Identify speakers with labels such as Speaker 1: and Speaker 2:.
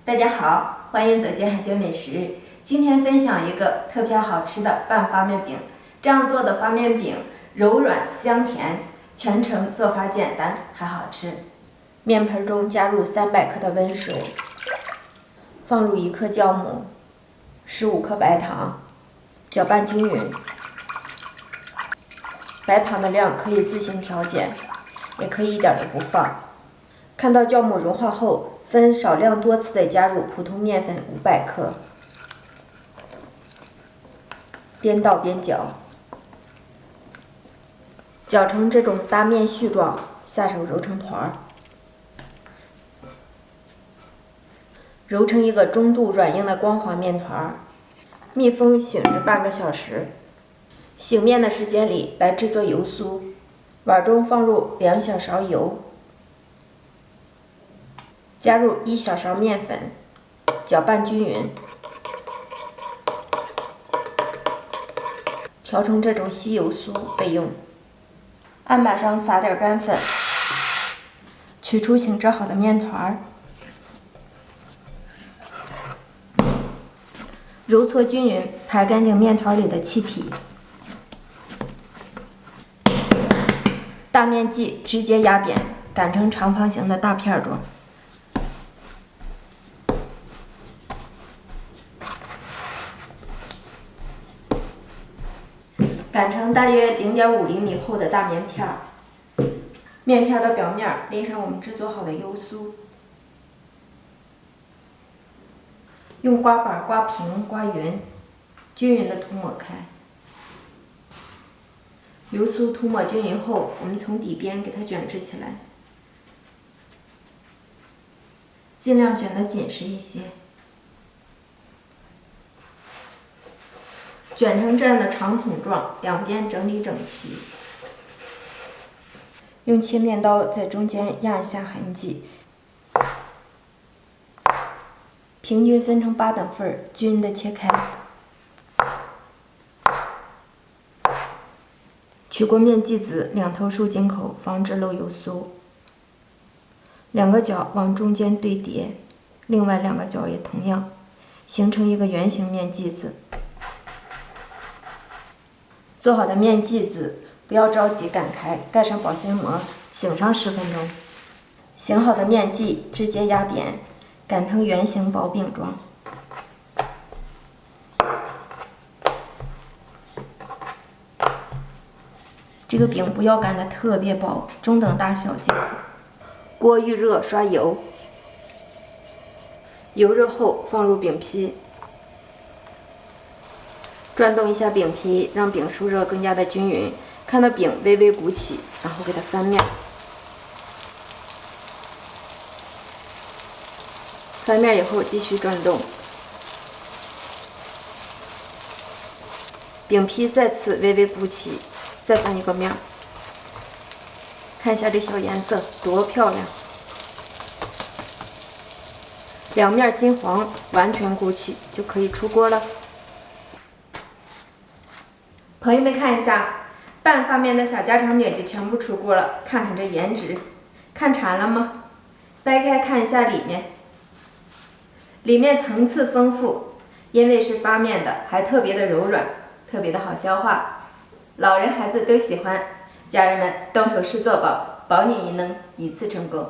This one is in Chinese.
Speaker 1: 大家好，欢迎走进海娟美食。今天分享一个特别好吃的拌发面饼。这样做的发面饼柔软香甜，全程做法简单还好吃。面盆中加入300克的温水，放入1克酵母，15克白糖，搅拌均匀。白糖的量可以自行调节，也可以一点都不放。看到酵母融化后，分少量多次的加入普通面粉500克，边倒边搅，搅成这种大面絮状，下手揉成团儿，揉成一个中度软硬的光滑面团儿，密封醒着半个小时。醒面的时间里来制作油酥，碗中放入2小勺油，加入1小勺面粉，搅拌均匀，调成这种稀油酥备用。案板上撒点干粉，取出醒制好的面团，揉搓均匀，排干净面团里的气体。大面剂直接压扁，擀成长方形的大片状。擀成大约0.5厘米厚的大面片儿，面片的表面淋上我们制作好的油酥，用刮板刮平刮匀，均匀的涂抹开。油酥涂抹均匀后，我们从底边给它卷制起来，尽量卷得紧实一些。卷成这样的长筒状，两边整理整齐。用切面刀在中间压一下痕迹，平均分成8等份，均匀的切开。取过面剂子，2头竖井口，防止漏油酥。2个角往中间对叠，另外2个角也同样，形成一个圆形面剂子。做好的面剂子不要着急擀开，盖上保鲜膜，醒上10分钟。醒好的面剂直接压扁，擀成圆形薄饼状。这个饼不要擀得特别薄，中等大小即可。锅预热，刷油，油热后放入饼皮，转动一下饼皮，让饼受热更加的均匀。看到饼微微鼓起，然后给它翻面。翻面以后继续转动，饼皮再次微微鼓起，再翻一个面。看一下这小颜色多漂亮，2面金黄，完全鼓起就可以出锅了。朋友们看一下，拌发面的小家常饼就全部出锅了，看看这颜值，看馋了吗？掰开看一下里面，里面层次丰富，因为是发面的，还特别的柔软，特别的好消化，老人孩子都喜欢。家人们动手试做吧，保你一能一次成功。